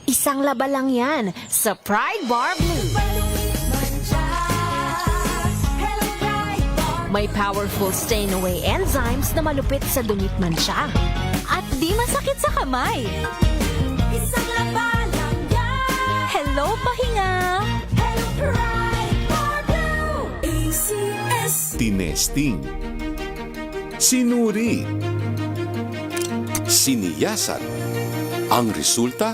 Isang laba lang yan sa Pride Bar Blue. May powerful stain-away enzymes na malupit sa dumit mansya. At di masakit sa kamay. Isang laba lang yan. Hello, pahinga! Hello, Pride Bar Blue. ACS. Tinesting, sinuri, siniyasan. Ang resulta?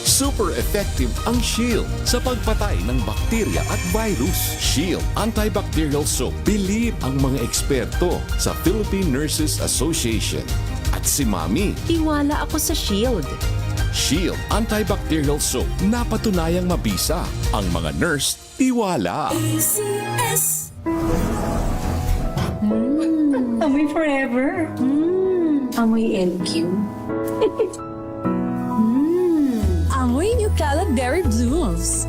Super effective ang Shield sa pagpatay ng bakterya at virus. Shield Antibacterial Soap. Believe ang mga eksperto sa Philippine Nurses Association. At si Mami. Tiwala ako sa Shield. Shield Antibacterial Soap. Napatunayang mabisa. Ang mga nurse, tiwala. ACS. Amoy forever. Amoy LQ. Amoy New Calad Berry Blooms.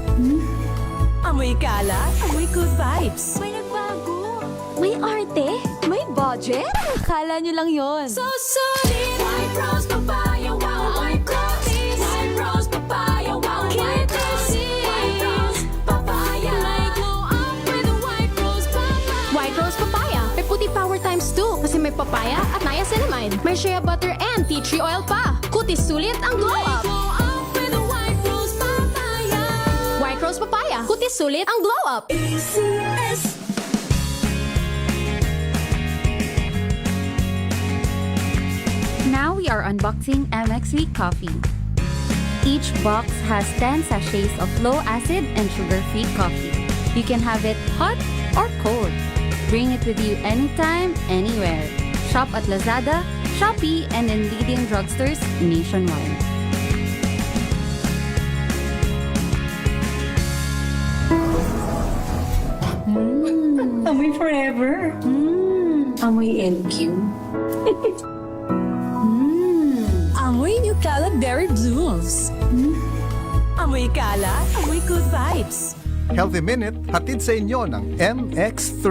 Amoy kalat, amoy good vibes. May nagbago. May arte, may budget. Kala nyo lang yon. So solid. White rose papaya, wow, white roses. White rose papaya, wow, white roses. White rose papaya. May glow up with a white rose papaya. White Rose Papaya. May puti power times 2 kasi may papaya at niacinamide. May shea butter and tea tree oil pa. Kutis sulit ang glow May up. glow up with a white rose papaya. White Rose Papaya. Kutis sulit ang glow up. ACS. Now we are unboxing MX Sweet Coffee. Each box has 10 sachets of low-acid and sugar-free coffee. You can have it hot or cold. Bring it with you anytime, anywhere. Shop at Lazada, Shopee, and in leading drugstores nationwide. Amoy forever. Amoy LQ. Amoy New Calad Berry Blooms. Amoy kalat, amoy good vibes. Healthy Minute, hatid sa inyo ng MX3.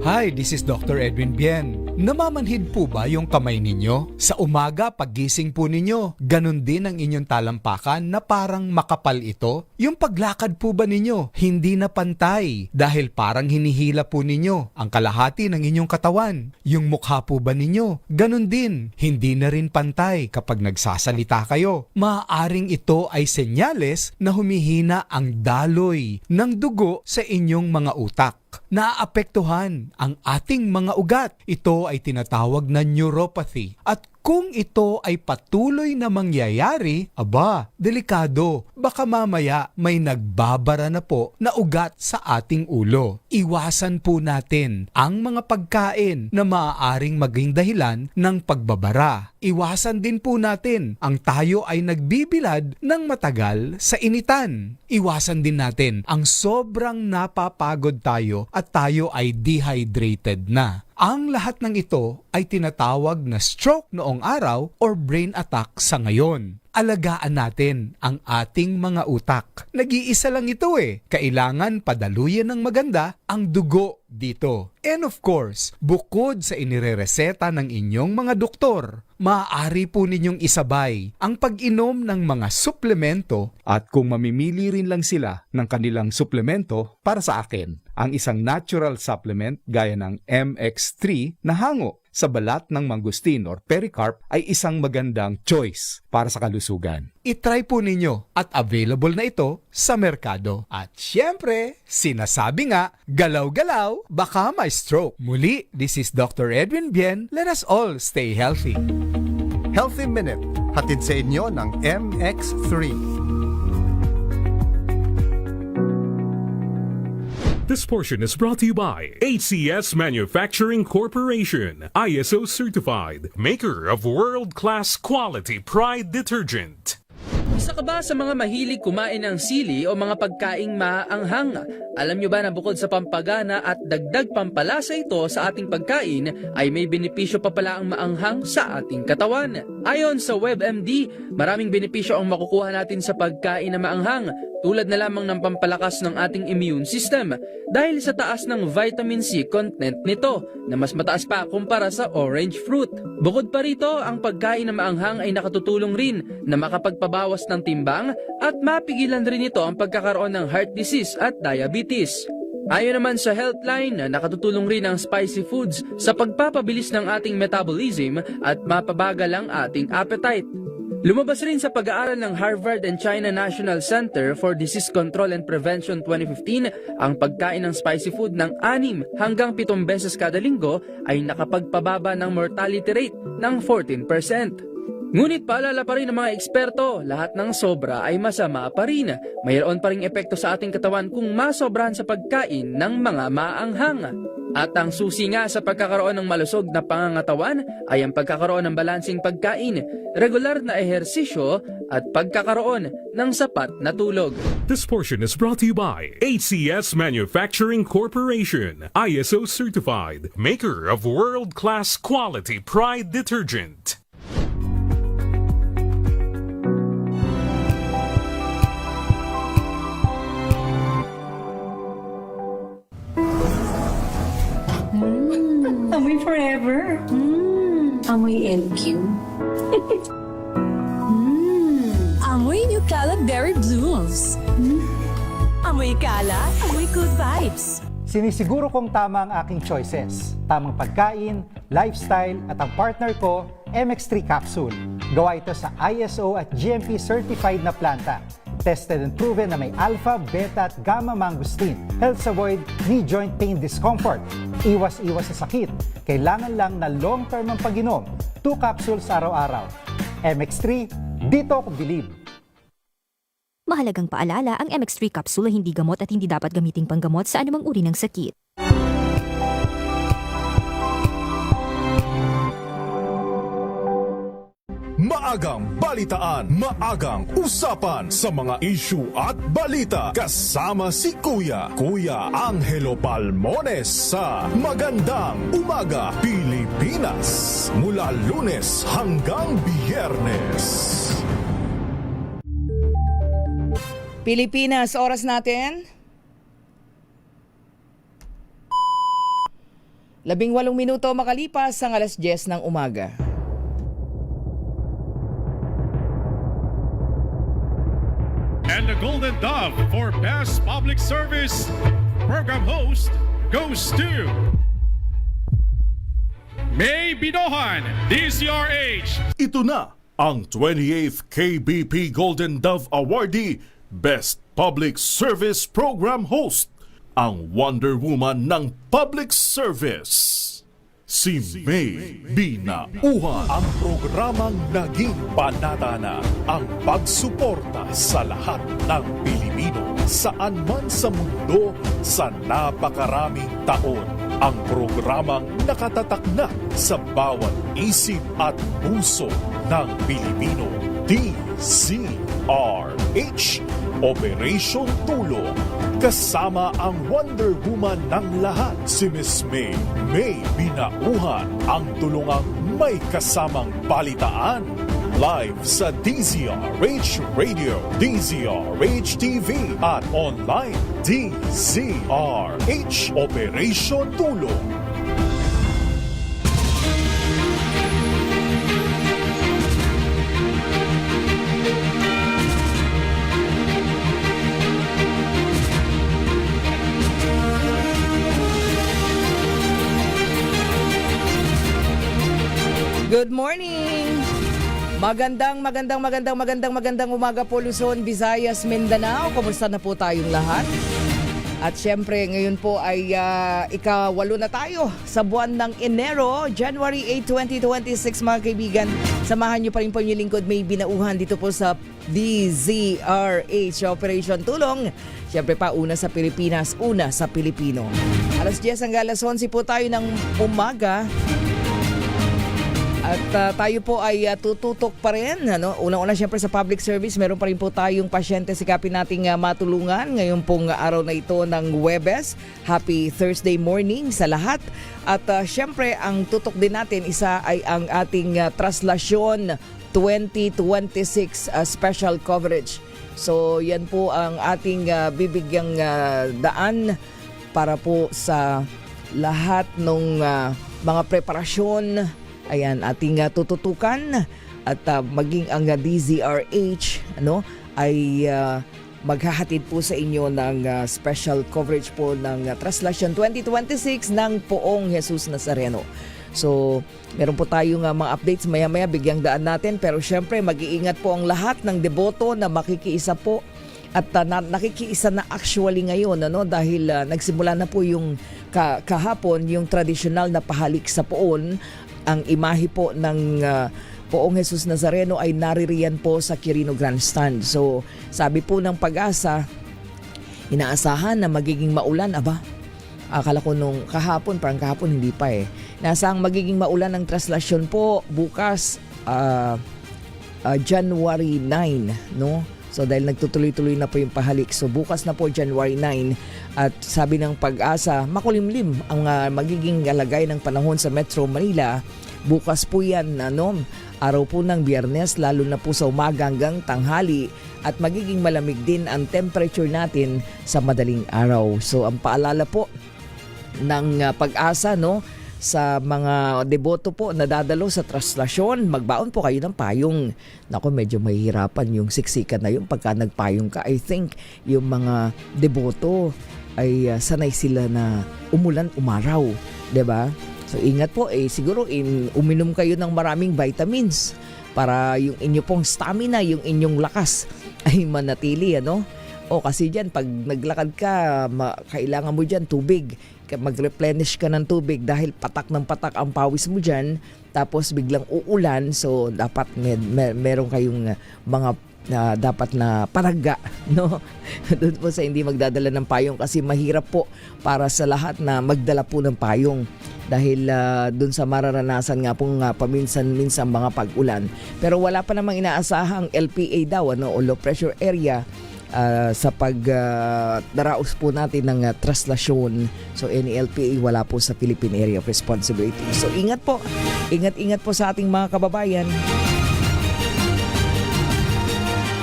Hi, this is Dr. Edwin Bien. Namamanhid po ba yung kamay ninyo? Sa umaga, paggising po ninyo, ganun din ang inyong talampakan na parang makapal ito? Yung paglakad po ba ninyo, hindi na pantay dahil parang hinihila po ninyo ang kalahati ng inyong katawan? Yung mukha po ba ninyo, ganun din, hindi na rin pantay kapag nagsasalita kayo? Maaaring ito ay senyales na humihina ang daloy ng dugo sa inyong mga utak. Naaapektuhan ang ating mga ugat. Ito ay tinatawag na neuropathy. At kung ito ay patuloy na mangyayari, aba, delikado. Baka mamaya may nagbabara na po na ugat sa ating ulo. Iwasan po natin ang mga pagkain na maaaring maging dahilan ng pagbabara. Iwasan din po natin ang tayo ay nagbibilad ng matagal sa initan. Iwasan din natin ang sobrang napapagod tayo at tayo ay dehydrated na. Ang lahat ng ito ay tinatawag na stroke noong araw or brain attack sa ngayon. Alagaan natin ang ating mga utak. Nag-iisa lang ito eh. Kailangan padaluyan ng maganda ang dugo dito. And of course, bukod sa inirereseta ng inyong mga doktor, maaari po ninyong isabay ang pag-inom ng mga suplemento at kung mamimili rin lang sila ng kanilang suplemento para sa akin, ang isang natural supplement gaya ng MX3 na hango sa balat ng mangustin or pericarp ay isang magandang choice para sa kalusugan. I-try po ninyo at available na ito sa merkado. At syempre, sinasabi nga, galaw-galaw, baka may stroke. Muli, this is Dr. Edwin Bien. Let us all stay healthy. Healthy Minute, hatid sa inyo ng MX3. This portion is brought to you by ACS Manufacturing Corporation, ISO certified, maker of world-class quality Pride detergent. Isa ka ba sa mga mahilig kumain ng sili o mga pagkaing maaanghang? Alam nyo ba na bukod sa pampagana at dagdag pampalasa ito sa ating pagkain, ay may benepisyo pa pala ang maanghang sa ating katawan? Ayon sa WebMD, maraming benepisyo ang makukuha natin sa pagkain na maanghang, tulad na lamang ng pampalakas ng ating immune system dahil sa taas ng vitamin C content nito na mas mataas pa kumpara sa orange fruit. Bukod pa rito, ang pagkain na maanghang ay nakatutulong rin na makapagpabawas ng timbang at mapigilan rin ito ang pagkakaroon ng heart disease at diabetes. Ayon naman sa Healthline, nakatutulong rin ang spicy foods sa pagpapabilis ng ating metabolism at mapabagal ang ating appetite. Lumabas rin sa pag-aaral ng Harvard and China National Center for Disease Control and Prevention 2015, ang pagkain ng spicy food ng 6 hanggang 7 beses kada linggo ay nakapagpababa ng mortality rate ng 14%. Ngunit paalala pa rin ng mga eksperto, lahat ng sobra ay masama pa rin. Mayroon pa ring epekto sa ating katawan kung masobrahan sa pagkain ng mga maanghang. At ang susi nga sa pagkakaroon ng malusog na pangangatawan ay ang pagkakaroon ng balansing pagkain, regular na ehersisyo at pagkakaroon ng sapat na tulog. This portion is brought to you by ACS Manufacturing Corporation, ISO certified, maker of world-class quality Pride detergent. Amoy forever. Amoy LQ. Amoy New Cala Berry Blooms. Amoy Cala, amoy good vibes. Sinisiguro kong tama ang aking choices. Tamang pagkain, lifestyle at ang partner ko, MX3 Capsule. Gawa ito sa ISO at GMP certified na planta. Tested and proven na may alpha, beta at gamma mangosteen. Helps avoid knee joint pain discomfort. Iwas-iwas sa sakit. Kailangan lang na long-term ang pag-inom. 2 capsules araw-araw. MX3, dito ako believe. Mahalagang paalala, ang MX3 capsule ay hindi gamot at hindi dapat gamiting panggamot sa anumang uri ng sakit. Maagang balitaan, maagang usapan sa mga issue at balita. Kasama si Kuya Angelo Palmones sa Magandang Umaga Pilipinas. Mula Lunes hanggang Biyernes. Pilipinas, oras natin 18 minuto makalipas ang 10:00 ng umaga. And the Golden Dove for Best Public Service Program Host goes to May Binohan, DCRH. Ito na ang 28th KBP Golden Dove Awardee Best Public Service Program Host, ang Wonder Woman ng Public Service. Si May Binauhan. Ang programang naging panata na ang pagsuporta sa lahat ng Pilipino saan man sa mundo sa napakaraming taon. Ang programang nakatatak na sa bawat isip at puso ng Pilipino. DZRH, Operation Tulong. Kasama ang Wonder Woman ng lahat, si Miss May Binauhan, ang tulungang may kasamang balitaan. Live sa DZRH Radio, DZRH TV at online DZRH Operation Tulong. Good morning! Magandang umaga po Luzon, Visayas, Mindanao. Kumusta na po tayong lahat? At syempre, ngayon po ay ika-8 na tayo sa buwan ng Enero, January 8, 2026 mga kaibigan. Samahan niyo pa rin po yung lingkod May Binauhan dito po sa DZRH Operation Tulong. Syempre pa, una sa Pilipinas, una sa Pilipino. 10:00 hanggang 11:00 po tayo ng umaga. At tayo po ay tututok pa rin. Unang-una siyempre sa public service, meron pa rin po tayong pasyente sikapin nating matulungan ngayong pong araw na ito ng Huwebes. Happy Thursday morning sa lahat. At siyempre ang tutok din natin isa ay ang ating Traslasyon 2026 special coverage. So yan po ang ating bibigyang daan para po sa lahat ng mga preparasyon. Ayan, ating tututukan at maging ang DZRH ay maghahatid po sa inyo ng special coverage po ng Traslasyon 2026 ng Poong Jesus Nazareno. So, meron po tayong mga updates maya-maya, bigyang daan natin. Pero syempre, mag-iingat po ang lahat ng deboto na makikiisa po at nakikiisa na actually ngayon dahil nagsimula na po yung kahapon yung traditional na pahalik sa poon. Ang imahe po ng Poong Jesus Nazareno ay naririyan po sa Quirino Grandstand. So, sabi po ng Pag-asa, inaasahan na magiging maulan. Akala ko nung kahapon, parang kahapon hindi pa eh. Inaasahang magiging maulan ng Traslasyon po bukas January 9, So dahil nagtutuloy-tuloy na po yung pahalik. So bukas na po January 9 at sabi ng Pag-asa, makulimlim ang magiging lagay ng panahon sa Metro Manila. Bukas po yan, araw po ng Biyernes, lalo na po sa umaga hanggang tanghali at magiging malamig din ang temperature natin sa madaling araw. So ang paalala po ng Pag-asa sa mga deboto po na dadalo sa Traslasyon, magbaon po kayo ng payong. Nako, medyo mahihirapan yung siksikan na yun pagka nagpayong ka. I think yung mga deboto ay sanay sila na umulan, umaraw. 'Di ba? So ingat po, siguro uminom kayo ng maraming vitamins para yung inyo pong stamina, yung inyong lakas ay manatili. O kasi dyan, pag naglakad ka, kailangan mo dyan tubig. Mag-replenish ka ng tubig dahil patak ng patak ang pawis mo dyan. Tapos biglang uulan. So dapat meron kayong mga dapat na paraga. Doon po sa hindi magdadala ng payong kasi mahirap po para sa lahat na magdala po ng payong. Dahil doon sa mararanasan nga pong paminsan-minsan mga pag-ulan. Pero wala pa namang inaasahang LPA daw, o low pressure area, sa pagdaraos po natin ng Traslasyon. So any LPA wala po sa Philippine Area of Responsibility. So ingat po. Ingat po sa ating mga kababayan.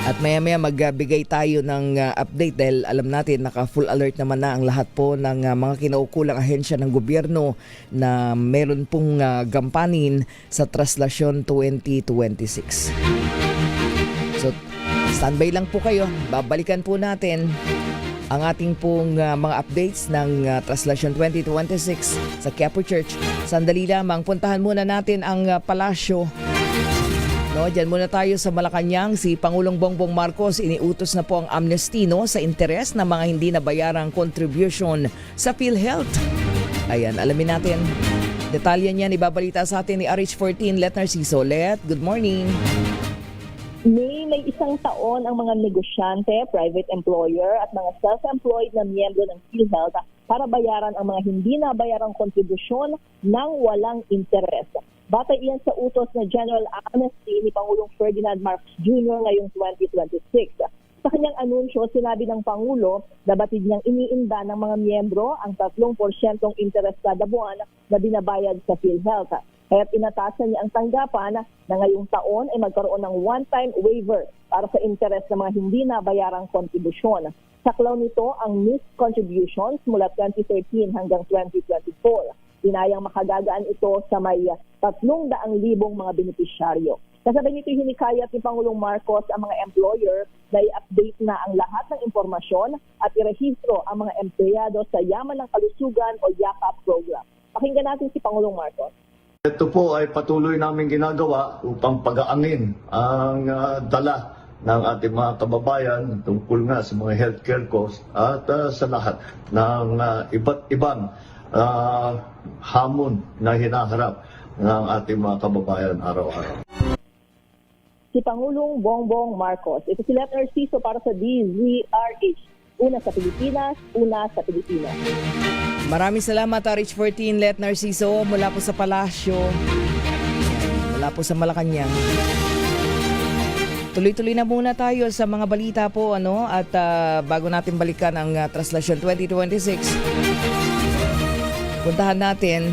At maya-maya magbigay tayo ng update dahil alam natin naka-full alert naman na ang lahat po ng mga kinaukulang ahensya ng gobyerno na meron pong gampanin sa Traslasyon 2026. So standby lang po kayo. Babalikan po natin ang ating pong mga updates ng Traslasyon 2026 sa Quiapo Church. Sandali lamang, puntahan muna natin ang palasyo. Diyan muna tayo sa Malacanang. Si Pangulong Bongbong Marcos iniutos na po ang amnesty sa interes ng mga hindi nabayarang contribution sa PhilHealth. Ayan, alamin natin. Detalye niyan ibabalita sa atin ni RH14 Let Narciso. Let, good morning. May isang taon ang mga negosyante, private employer at mga self-employed na miyembro ng PhilHealth para bayaran ang mga hindi nabayarang kontribusyon ng walang interes. Batay iyan sa utos na General Amnesty ni Pangulong Ferdinand Marcos Jr. ngayong 2026. Sa kanyang anunsyo, sinabi ng Pangulo na batid niyang iniinda ng mga miyembro ang 3% interes kada buwan na binabayad sa PhilHealth. Kaya't inatasan niya ang tanggapan na ngayong taon ay magkaroon ng one-time waiver para sa interes ng mga hindi nabayarang kontribusyon. Saklaw nito ang missed contributions mula 2013 hanggang 2024. Inayang makagagaan ito sa may 300,000 mga benepisyaryo. Kasabay nito hinikayat ni Pangulong Marcos ang mga employer na i-update na ang lahat ng impormasyon at irehistro ang mga empleyado sa Yaman ng Kalusugan o YAKAP program. Pakinggan natin si Pangulong Marcos. Ito po ay patuloy namin ginagawa upang pag-aangin ang dala ng ating mga kababayan tungkol nga sa mga healthcare costs at sa lahat ng iba't ibang hamon na hinaharap ng ating mga kababayan araw-araw. Si Pangulong Bongbong Marcos. Ito si Let Narciso para sa DZRH. Una sa Pilipinas, una sa Pilipinas. Maraming salamat RH14 Let Narciso mula po sa Palasyo. mula po sa Malacanang. Tuloy-tuloy na muna tayo sa mga balita po at bago natin balikan ang Traslasyon 2026, puntahan natin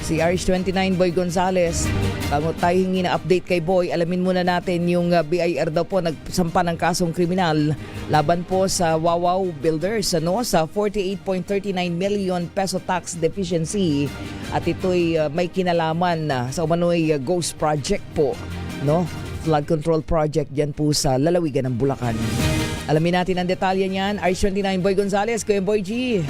si RH29 Boy Gonzales. Bago tayo hingi na update kay Boy, alamin muna natin yung BIR daw po nagsampa ng kasong kriminal laban po sa Wawaw Builders sa 48.39 million peso tax deficiency, at ito'y may kinalaman sa umano'y ghost project po, flood control project dyan po sa lalawigan ng Bulacan. Alamin natin ang detalye niyan. RH29 Boy Gonzales, Kuya Boy G.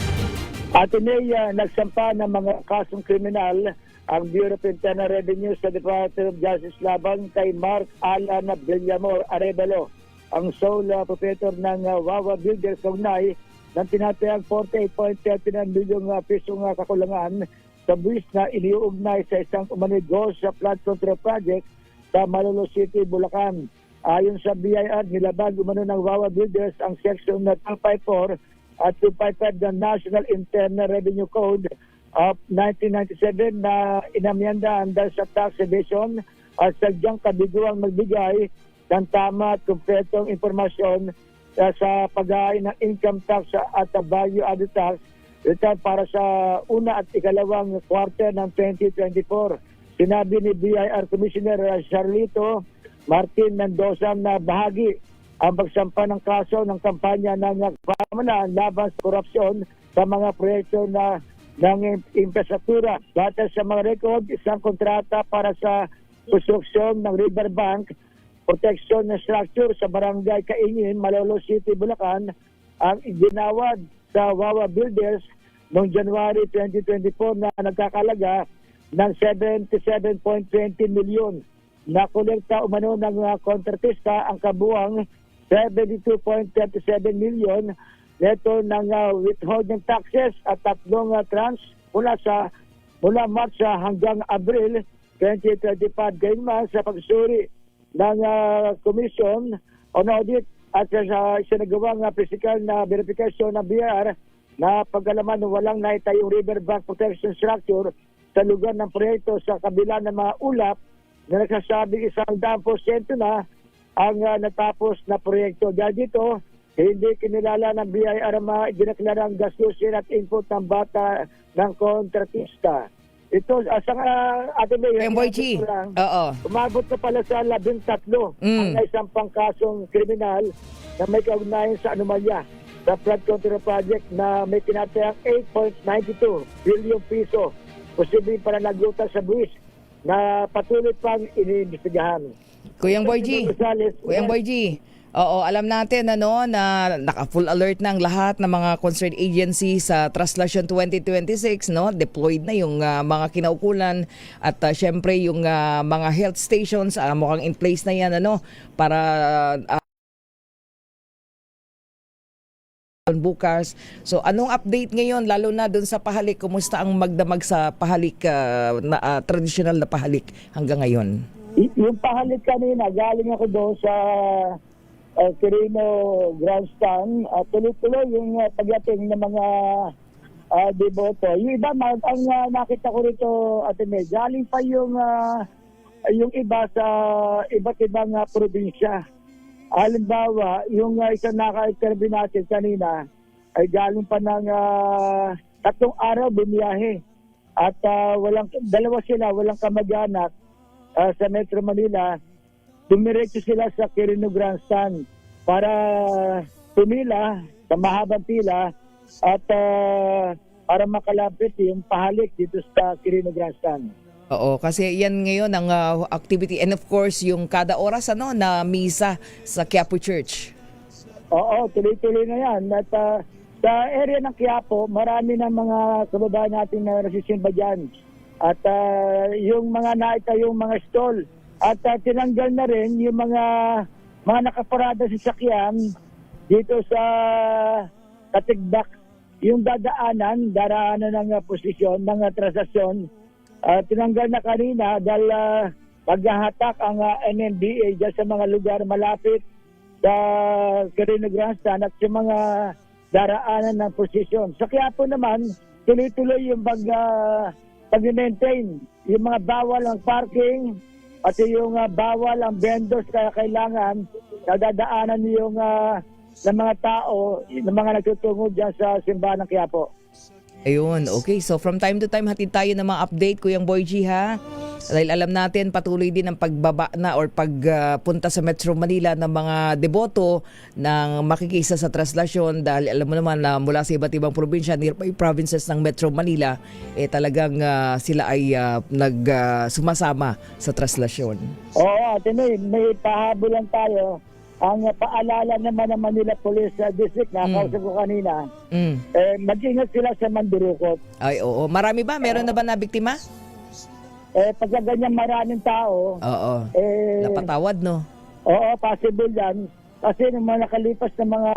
At nagsampa ng mga kasong kriminal ang Bureau of Internal Revenue sa Department of Justice laban kay Mark Alan Villamor Arevalo, ang sole proprietor ng Wawa Builders, kaugnay ng tinatayang 48.39 milyong pisong kakulangan sa buwis na iniuugnay sa isang umano'y sa flood control project sa Malolo City, Bulacan. Ayon sa BIR, nilabag umano ng Wawa Builders ang section 254 at 255 ng National Internal Revenue Code of 1997 na inamyandaan dahil sa tax evasion at sadyang kabiguang magbigay ng tama at kumpletong informasyon sa pag-aay ng income tax at value added tax return para sa una at ikalawang quarter ng 2024. Sinabi ni BIR Commissioner Charlito Martin Mendoza na bahagi ang pagsampa ng kaso ng kampanya ng pamahalaan laban sa korupsyon sa mga proyekto ng infrastruktura. Batay sa mga record, isang kontrata para sa konstruksyon ng riverbank protection structure sa barangay Kaingin, Malolo City, Bulacan ang ginawad sa Wawa Builders noong January 2024 na nagkakalaga ng 77.20 milyon. Nakolekta umano ng kontratista ang kabuang 72.37 milyon neto ng withholding taxes at tatlong tranche mula March hanggang Abril 2025. Gayunman sa pagsuri ng commission on audit at sa isinagawang physical na verification ng BIR na pag-alaman walang naitayong riverbank protection structure sa lugar ng proyekto sa kabila ng mga ulap na nagsasabing 100% na ang natapos na proyekto. Dahil dito, hindi kinilala ng BIR ang dinaklarang gastusin at input ng bata ng kontratista. Ito, sa ating umabot na pala sa 13 ang naisampang kasong kriminal na may kaugnayan sa anomalya sa flood control project na may tinatayang 8.92 billion piso. Posibleng para naglutas sa buwis na patuloy pang iniimbestigahan. Kuyang Boy G, oo, alam natin na naka-full alert na ang lahat ng mga concerned agencies sa Traslasyon 2026, deployed na yung mga kinaukulan at syempre yung mga health stations mukhang in place na yan para bukas. So anong update ngayon lalo na doon sa pahalik? Kumusta ang magdamag sa pahalik traditional na pahalik hanggang ngayon? Yung pahalik kanina, galing ako doon sa Quirino Grandstand, tuloy-tuloy yung pagdating ng mga deboto. Yung iba, ang nakita ko rito, galing pa yung iba sa iba't ibang probinsya. Halimbawa, yung isang naka-interview natin kanina ay galing pa ng 3 araw bumiyahe. At dalawa sila, walang kamag-anak sa Metro Manila. Dumiretso sila sa Quirino Grandstand para pumila sa mahabang pila at para makalapit yung pahalik dito sa Quirino Grandstand. Oo, kasi yan ngayon ang activity and of course yung kada oras na misa sa Quiapo Church. Oo, tuloy-tuloy na yan. At sa area ng Quiapo, marami ng mga kababayan natin na nasisimba dyan. At yung mga naitayong mga stall at tinanggal na rin yung mga nakaparada sa sakyan dito sa Katigbak, yung daraanan ng posisyon ng transaksyon. Tinanggal na kanina dahil paghahatak ang NMDA dyan sa mga lugar malapit sa Quirino Grandstand at sa mga daraanan ng posisyon. Sa Quiapo naman, tuloy-tuloy yung pag-maintain. Yung mga bawal ang parking, pati yung bawal ang vendors, kaya kailangan nadadaanan yung ng mga tao, ng mga nagtutungo dyan sa simbahan ng Quiapo. Ayun, okay. So from time to time, hatid tayo ng mga update, Kuyang Boy G, ha? Dahil alam natin, patuloy din ang pagbaba na or pagpunta sa Metro Manila ng mga deboto ng makikisa sa traslasyon dahil alam mo naman na mula sa iba't ibang probinsya, nearby provinces ng Metro Manila, talagang sila ay sumasama sa traslasyon. Oo, Ate May, may pahabulan tayo. Ang paalala naman ng Manila Police District na kausap ko kanina, mag-ingat sila sa mandurukot. Ay, oo. Marami ba? Meron na ba na biktima? Pagka ganyan maraming tao, Oo. Napatawad, no? oo, possible yan. Kasi nung mga nakalipas na mga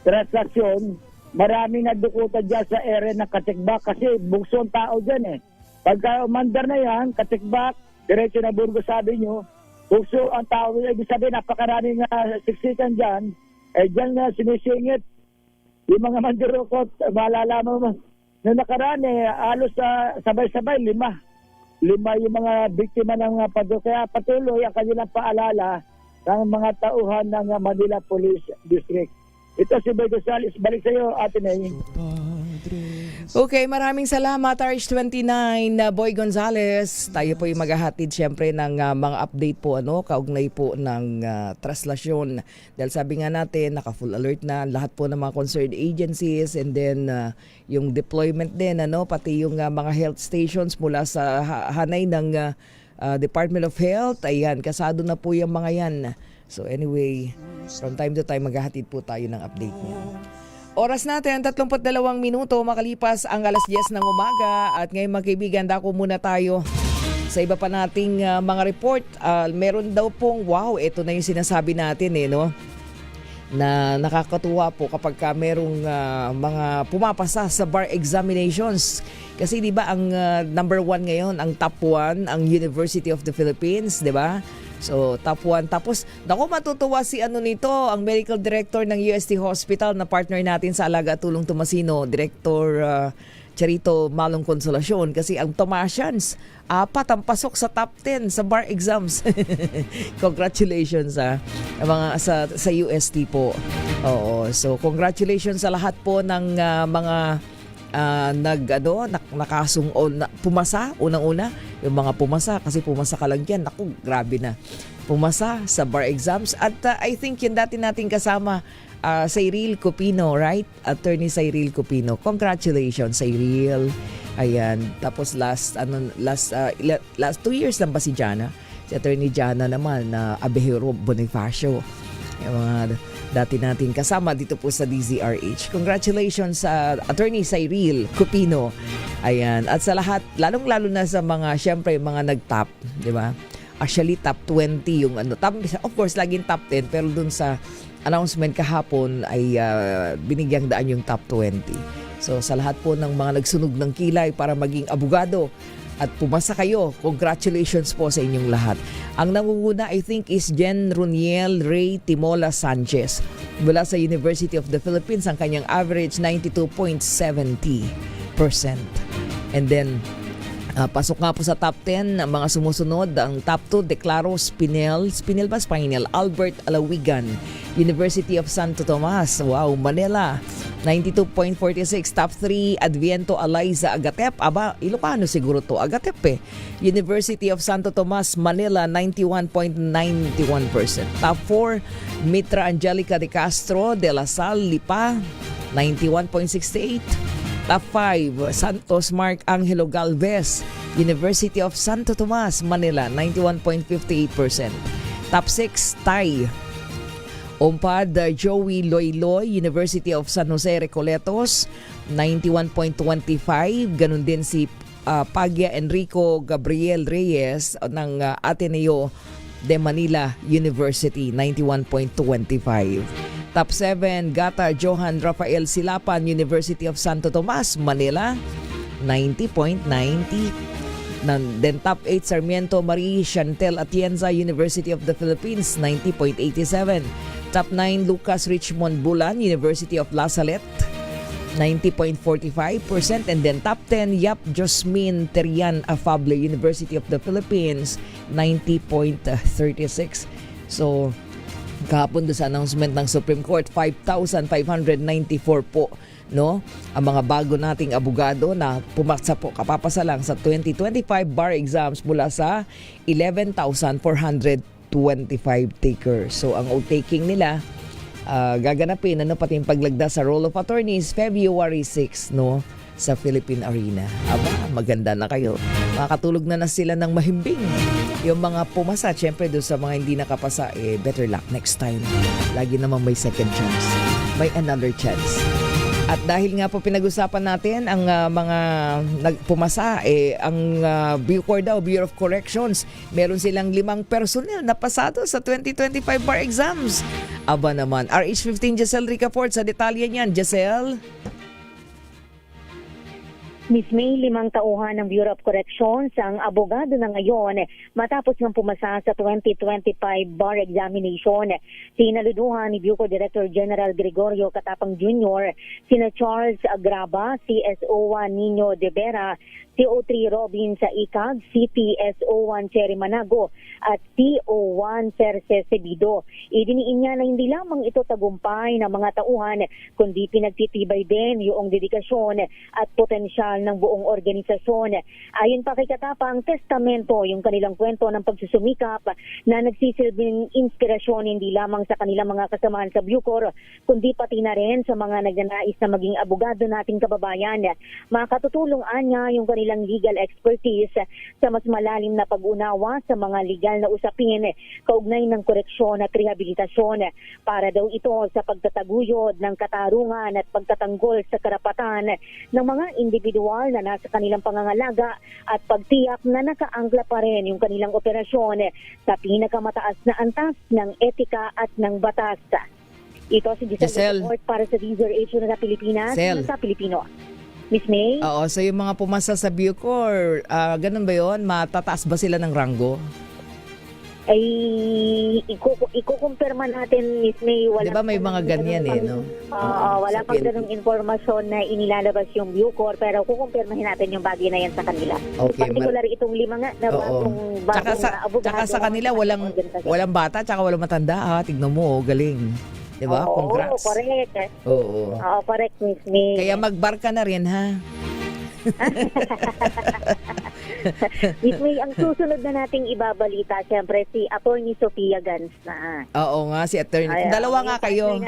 transaksyon, maraming nadukutan dyan sa area ng Katikbak kasi bugso ang tao dyan eh. Pagka umandar na yan, Katikbak, diretso na Burgos, sabi nyo, bugso ang tao, ibig sabihin napakaraming siksikan dyan, dyan na sinisingit yung mga mandurukot. Malalaman mo, nung nakaraan halos sabay-sabay, lima yung mga biktima ng kaya patuloy ang kanilang paalala ng mga tauhan ng Manila Police District. Ito si Boy Gonzales, balik sa iyo, Ate May. Okay, maraming salamat RH29 Boy Gonzales. Tayo po yung maghahatid syempre ng mga update po kaugnay po ng traslasyon. Dahil sabi nga natin, naka-full alert na lahat po ng mga concerned agencies and then yung deployment din pati yung mga health stations mula sa hanay ng Department of Health. Ayan, kasado na po yung mga yan. So anyway, from time to time maghahatid po tayo ng update niya. Oras natin, 32 minuto makalipas ang alas 10 ng umaga. At ngayon mga kaibigan, dako muna tayo sa iba pa nating mga report. Meron daw pong, ito na yung sinasabi natin na nakakatuwa po kapag merong mga pumapasa sa bar examinations. Kasi di ba ang number 1 ngayon, ang top 1, ang University of the Philippines, di ba? So, top 1. Tapos, matutuwa si ang medical director ng UST Hospital na partner natin sa Alaga at Tulong Tomasino, Director Charito Malong Consolacion. Kasi ang Tomasians, 4 ang pasok sa top 10 sa bar exams. Congratulations sa UST po. Oo, so congratulations sa lahat po ng mga nakasung pumasa unang-una, yung mga pumasa kasi pumasa ka lang diyan, naku, grabe na. Pumasa sa bar exams at I think yung dati nating kasama Cyril Cupino, right? Attorney Cyril Cupino. Congratulations Cyril. Ayan, tapos last 2 years lang ba si Jana? Si Attorney Jana naman na Abejero Bonifacio. Yung mga dati natin kasama dito po sa DZRH. Congratulations sa Attorney Cyril Cupino. Ayan. At sa lahat, lalong-lalo na sa mga, syempre, mga nag-top, di ba? Actually, top 20 yung top, of course, laging top 10, pero dun sa announcement kahapon ay binigyang daan yung top 20. So, sa lahat po ng mga nagsunog ng kilay para maging abogado, at pumasa kayo. Congratulations po sa inyong lahat. Ang nangunguna I think is Jen Runiel Ray Timola Sanchez mula sa University of the Philippines. Ang kanyang average 92.70%. And then pasok nga po sa top 10 ang mga sumusunod. Ang top 2, Declaro Spinel Albert Alawigan, University of Santo Tomas, Manila, 92.46. Top 3, Adviento Eliza Agatep. Ilocano siguro to, Agatep University of Santo Tomas, Manila, 91.91%. Top 4, Mitra Angelica de Castro de la Salle, Lipa, 91.68. Top 5, Santos Mark Angelo Galvez, University of Santo Tomas, Manila, 91.58%. Top 6, Tay Ompad Joey Loyloy, University of San Jose Recoletos, 91.25. Ganun din si Pagya Enrico Gabriel Reyes ng Ateneo de Manila University, 91.25. Top 7, Gata Johan Rafael Silapan, University of Santo Tomas, Manila, 90.90. Then top 8, Sarmiento Marie Chantel Atienza, University of the Philippines, 90.87. Top 9, Lucas Richmond Bulan, University of La Salette, 90.45%. And then top 10, Yap Josmin Terian Afable, University of the Philippines, 90.36. So, kahapon doon sa announcement ng Supreme Court, 5,594 po, no? Ang mga bago nating abogado na pumaksa po, kapapasa lang sa 2025 bar exams mula sa 11,425 takers. So, ang o-taking nila, gaganapin, pati yung paglagda sa Roll of Attorneys, February 6, no? Sa Philippine Arena. Aba, maganda na kayo. Makakatulog na sila ng mahimbing. Yung mga pumasa, syempre doon sa mga hindi nakapasa, better luck next time. Lagi naman may second chance. May another chance. At dahil nga po pinag-usapan natin ang mga nagpumasa, ang Bucor daw, Bureau of Corrections, meron silang 5 personnel na pasado sa 2025 bar exams. Aba naman, RH15 Giselle Ricafort sa detalye niyan. Giselle? Miss May, 5 tauhan ng Bureau of Corrections ang abogado na ngayon matapos ng pumasa sa 2025 bar examination. Sinaluduhan ni Bucor Director General Gregorio Catapang Jr., sina Charles Agraba, CSO1 Nino De Vera, CO3 Robin sa ICAG, CPSO1 Cherry Manago at CO1 Cerce Cebido. Idiniin niya na hindi lamang ito tagumpay ng mga tauhan, kundi pinagtitibay din yung dedikasyon at potensyal ng buong organisasyon. Ayon pa kay Katapang, testamento yung kanilang kwento ng pagsusumikap na nagsisilbing inspirasyon hindi lamang sa kanilang mga kasamahan sa Bucor, kundi pati na rin sa mga nagnanais na maging abogado nating kababayan. Makatutulong niya yung kanilang legal expertise sa mas malalim na pag-unawa sa mga legal na usapin kaugnay ng koreksyon at rehabilitasyon para daw ito sa pagtataguyod ng katarungan at pagtatanggol sa karapatan ng mga individual na nasa kanilang pangangalaga at pagtiyak na nakaangkla pa rin yung kanilang operasyon sa pinakamataas na antas ng etika at ng batas. Ito si Giselle Report para sa DZRH na sa Pilipinas na sa Pilipino. Miss May? Oo, so yung mga pumasa sa Bucor, ganun ba yun? Matataas ba sila ng ranggo? Ay, ikukumpirma natin, Miss May. Wala diba may mga ganyan no? Wala pang ganung informasyon na inilalabas yung Bucor, pero kukumpirmahin natin yung bagay na yan sa kanila. Okay, particular itong 5 nga na bagong abogado. Tsaka sa kanila, walang bata, tsaka walang matanda. Tignan mo, galing. Diba? Congrats. Oo, correct. Oo, correct, Miss May. Kaya mag-bar ka na rin, ha? Miss May, ang susunod na nating ibabalita, siyempre si Attorney Sofia Gans na. Oo nga, si Attorney. Dalawa nga kayo.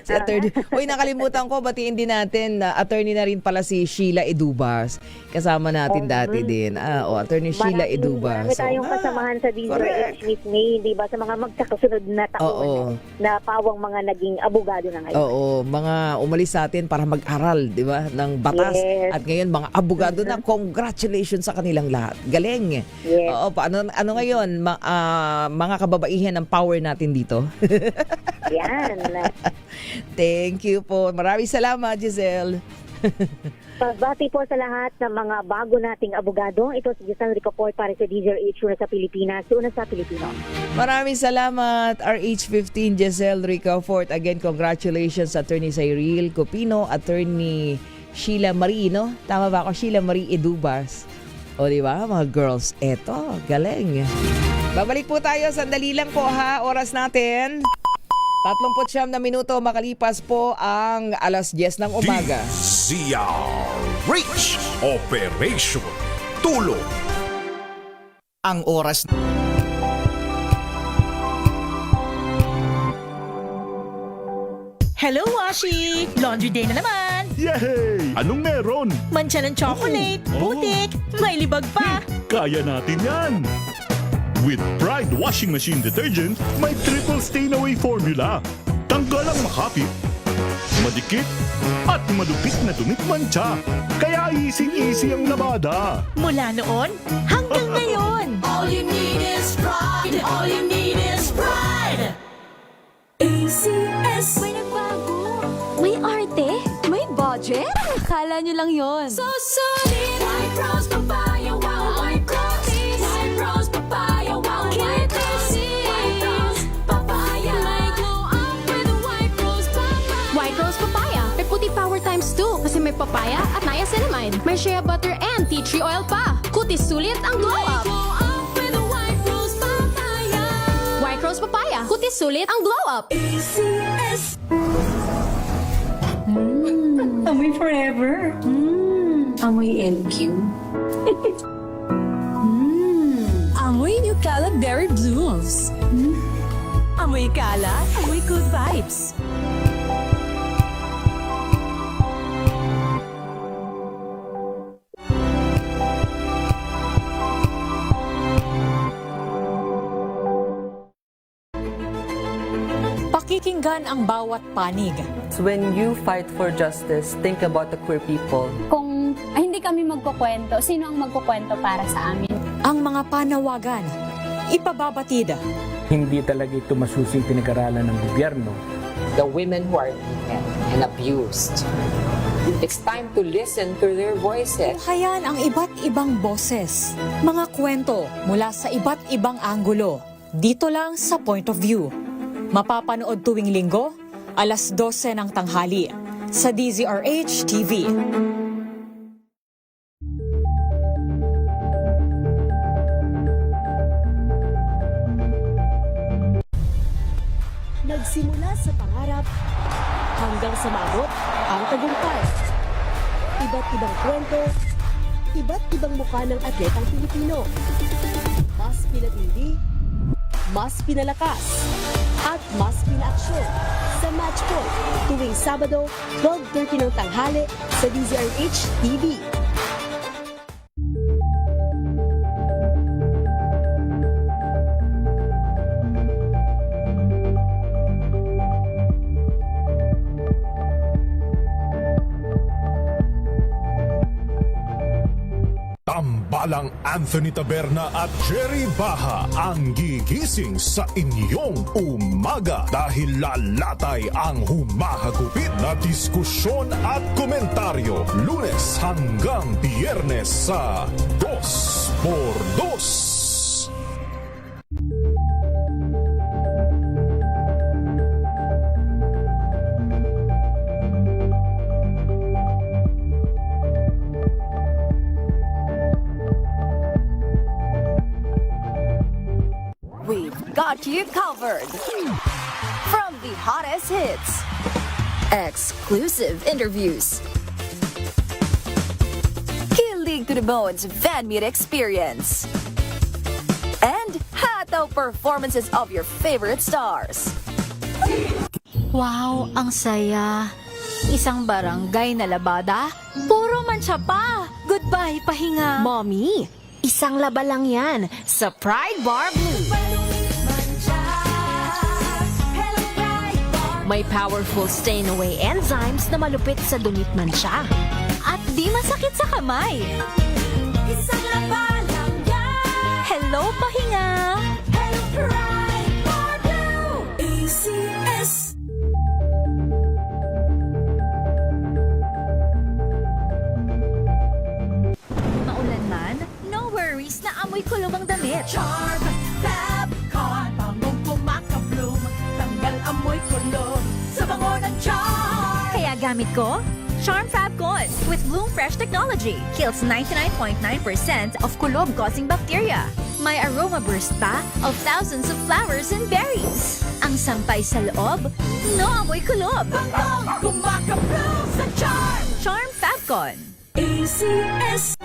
Si Attorney. Uy, nakalimutan ko, batiin din natin na Attorney na rin pala si Sheila Edubas. Kasama natin dati din. Attorney Sheila Edubas. Marami tayong kasamahan sa DZRH, Miss May, di ba? Sa mga magkakasunod na taon na pawang mga naging abogado na ngayon. Oo, mga umalis sa atin para mag-aral, di ba? Ng batas. Yes. At ngayon, mga abogado na, congratulations sa kanilang lahat. Galing. Yes. Oo, ano ngayon, mga kababaihan ng power natin dito? Yan. Thank you po. Maraming salamat, Giselle. Pagbati po sa lahat ng mga bago nating abogado. Ito si Giselle Ricafort para sa DZRH una sa Pilipinas, una sa Pilipino. Maraming salamat, RH15 Giselle Ricafort. Again, congratulations Attorney Cyril Copino, Attorney Sheila Marie, no? Tama ba ako? Sheila Marie Edubas. O, di ba? Mga girls, eto, galing. Babalik po tayo, sandali lang po ha, oras natin. 39 na minuto makalipas po ang alas 10 ng umaga. DZRH Operation Tulong. Ang oras Hello, Washi! Laundry day na naman! Yay! Anong meron? Mancha ng chocolate, putik, may libag pa! Kaya natin yan! With Pride Washing Machine Detergent, may triple stain-away formula. Tanggal ang makapit, madikit, at malupit na dumit mancha. Kaya easy-easy ang labada. Mula noon hanggang ngayon! All you need is pride. All you need is pride. ACS. May nagbago. May arte. May budget. Akala nyo lang yon. So solid. White Rose Papaya. Wow, white coffee. White Rose Papaya. Wow, white coffee. White Rose Papaya. White Rose Papaya. May puti May shea butter and tea tree oil pa. Kutis sulit ang glow up. Glow up with a White Rose Papaya. White Rose Papaya. Kutis sulit ang glow up. ACS. Amoy forever. Amoy LQ. Amoy New Calad Berry Blooms. Amoy kalat, amoy good vibes. Pakikinggan ang bawat panig. When you fight for justice, think about the queer people. Kung hindi kami magkukwento, sino ang magkukwento para sa amin? Ang mga panawagan, ipababatid. Hindi talaga ito masusing pinag-aralan ng gobyerno. The women who are beaten and abused. It's time to listen to their voices. Hayan ang iba't ibang boses, mga kwento mula sa iba't ibang anggulo. Dito lang sa Point of View. Mapapanood tuwing linggo, alas 12 ng tanghali sa DZRH TV. Nagsimula sa pangarap hanggang sa maabot ang tagumpay. Iba't ibang kwento, iba't ibang mukha ng atletang Pilipino. Mas pinatindi, mas pinalakas, at mas pinaaksyon sa Match Point tuwing Sabado, 12:30 ng tanghali sa DZRH TV. Tambalang Anthony Taberna at Jerry Baha ang gigising sa inyong umaga dahil lalatay ang humahagupit na diskusyon at komentaryo Lunes hanggang Biyernes sa 2x2. Got you covered. From the hottest hits, exclusive interviews, kilig to the bones fan meet experience, and hataw performances of your favorite stars. Wow, ang saya. Isang barangay na labada, puro mancha pa. Goodbye, pahinga. Mommy, isang laba lang yan sa Pride Bar Blue. May powerful stain-away enzymes na malupit sa dunit mansya. At di masakit sa kamay. Isang laba lang yan. Hello, pahinga! Hello, Pride Bar Blue. ACS. Maulan man, no worries na amoy kulog ang damit. Charm, Fab, Con, pangong pumakabloom. Tanggal amoy kulog sa bango ng Charm. Kaya gamit ko, Charm Fab Con with Bloom Fresh technology. Kills 99.9% of kulob-causing bacteria. May aroma burst pa of thousands of flowers and berries. Ang sampay sa loob, no amoy kulob. Bangong kumakabloom sa Charm. Charm Fab Con. ACS.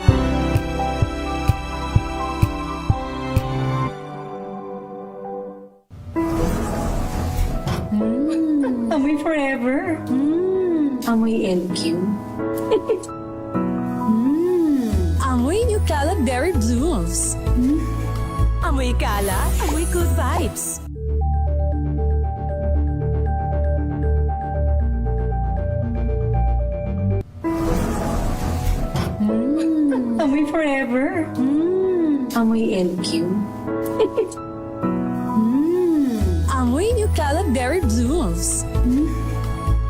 Amoy forever. Amoy LQ. Amoy New Calad Berry Blooms. Amoy kalat, amoy good vibes. Amoy forever. Amoy LQ. Amoy New Calad Berry Blooms.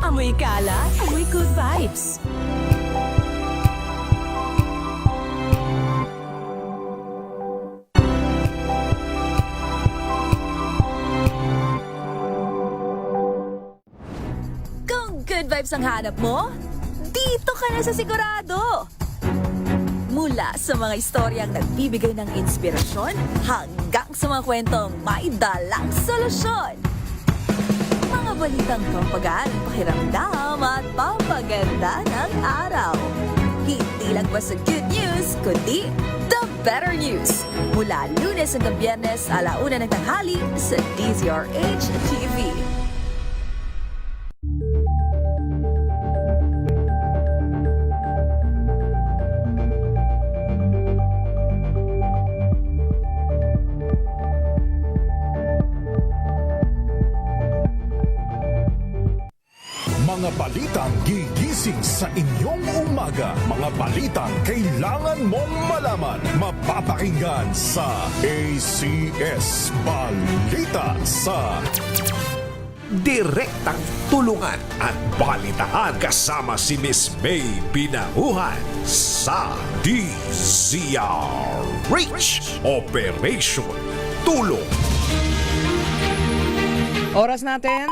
Amoy kalat, amoy good vibes. Kung good vibes ang hanap mo, dito ka na sa sigurado. Mula sa mga istoryang nagbibigay ng inspirasyon hanggang sa mga kwentong may dalang solusyon. Mga balitang pampagaan ng pakiramdam at pampaganda ng araw. Hindi lang ba sa good news, kundi the better news. Mula Lunes hanggang Biyernes, 1:00 ng tanghali sa DZRH TV. Mga balitang gigising sa inyong umaga. Mga balitang kailangan mong malaman. Mapapakinggan sa ACS Balita sa Direktang tulungan at balitaan kasama si Miss May Pinahuhan sa DZRH Operation Tulong. Oras natin,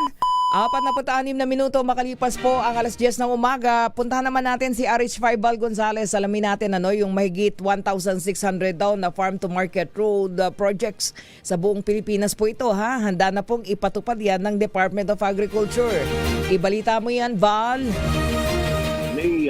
46 na minuto makalipas po ang 10:00 ng umaga. Puntahan naman natin si RH5 Val Gonzales. Alamin natin yung mahigit 1,600 daw na farm to market road projects sa buong Pilipinas po ito. Handa na pong ipatupad yan ng Department of Agriculture. Ibalita mo yan, Val. May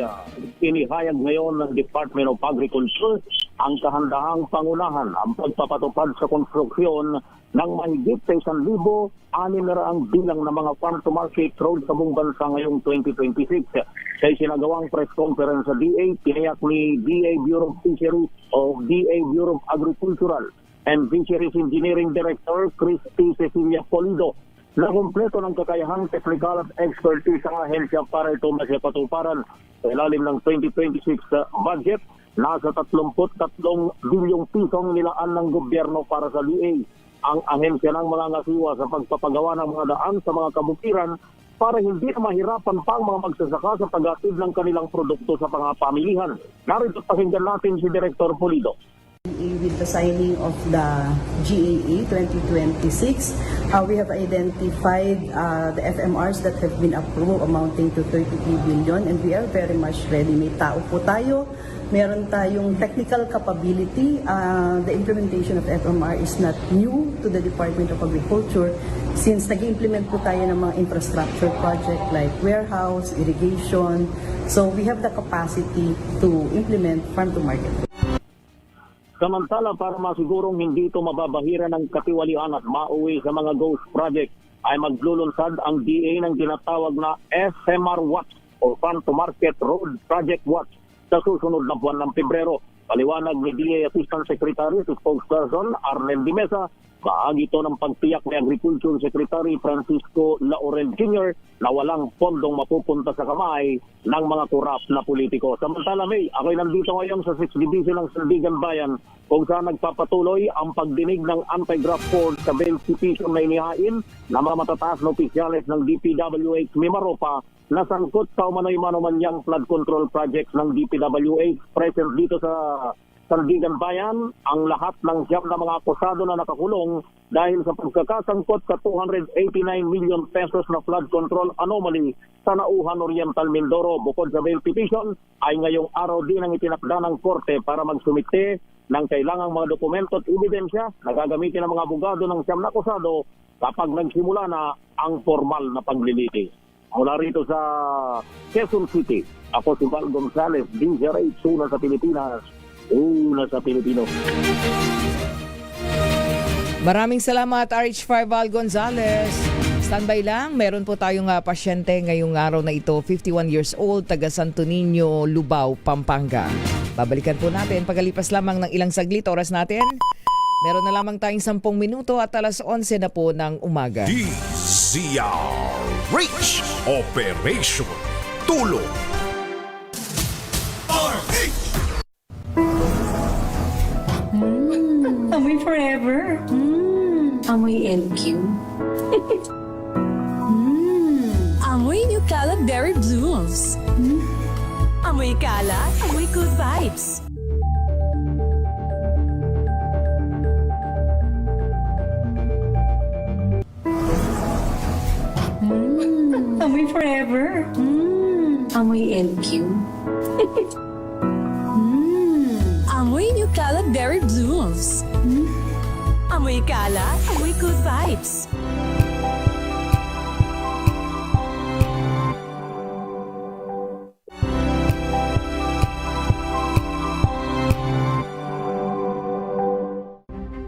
inihayag ngayon ng Department of Agriculture ang kahandahang pangunahan ang pagpapatupad sa konstruksyon ng mahigit sa 1,600 bilang ng mga farm-to-market road sa buong bansa ngayong 2026. Sa isinagawang press conference sa DA, tiniyak ni DA Bureau of Fisheries o DA Bureau of Agricultural and Fisheries Engineering Director Christy Cecilia Polido na kumpleto ng kakayahang teknikal at expertise ang ahensya para ito masipatuparan sa ilalim ng 2026 budget. Nasa 33 bilyong pisong nilaan ng gobyerno para sa DA ang ahensya ng mga ngasiwa sa pagpapagawa ng mga daan sa mga kabukiran para hindi na mahirapan pa ang mga magsasaka sa pag-atid ng kanilang produkto sa mga pamilihan. Narito pakinggan natin si Director Pulido. With the signing of the GAA 2026, we have identified the FMRs that have been approved amounting to 33 billion and we are very much ready. May tao po tayo, meron tayong technical capability. The implementation of FMR is not new to the Department of Agriculture since nag-implement po tayo ng mga infrastructure project like warehouse, irrigation. So we have the capacity to implement farm-to-market. Samantala, para masigurong hindi ito mababahira ng katiwalian at mauwi sa mga ghost project, ay maglulunsad ang DA ng tinatawag na FMR Watch o Farm to Market Road Project Watch sa susunod na buwan ng Pebrero. Paliwanag ni DA Assistant Secretary to Spokesperson Arnel Di Mesa, bahagi ito ng pagtiyak ni Agriculture Secretary Francisco Laurel Jr. na walang pondong mapupunta sa kamay ng mga korap na politiko. Samantala, May, ako'y nandito ngayon sa 6th Division ng Sandigan Bayan kung saan nagpapatuloy ang pagdinig ng anti-graft court sa bail petition na inihain ng mga matataas na opisyales ng DPWH Mimaropa na sangkot sa umano'y-manumanyang flood control projects ng DPWH. Present dito sa Sandigan Bayan ang lahat ng siyam na mga akusado na nakakulong dahil sa pagkakasangkot sa 289 million pesos na flood control anomaly sa Nauhan Oriental, Mindoro. Bukod sa bail petition, ay ngayong araw din ang itinakda ng korte para magsumite ng kailangang mga dokumento at ebidensya na gagamitin ng mga abogado ng siyam na akusado kapag nagsimula na ang formal na paglilitis. Mula rito sa Quezon City, ako si Val Gonzales, DZRH, una sa Pilipinas. Una sa Pilipino. Maraming salamat RH5 Val Gonzales. Standby lang, meron po tayong pasyente ngayong araw na ito, 51 years old, taga Santo Niño, Lubao, Pampanga. Babalikan po natin pagkalipas lamang ng ilang saglit. Oras natin, meron na lamang tayong 10 minuto at 11:00 na po ng umaga. DZRH Operation Tulong. Amoy forever. Amoy LQ. Amoy New Calab Berry Blooms. Amoy kalat, amoy good vibes. Amoy forever. Amoy LQ. Kalat Berry Blooms. Amoy kalat, amoy good vibes.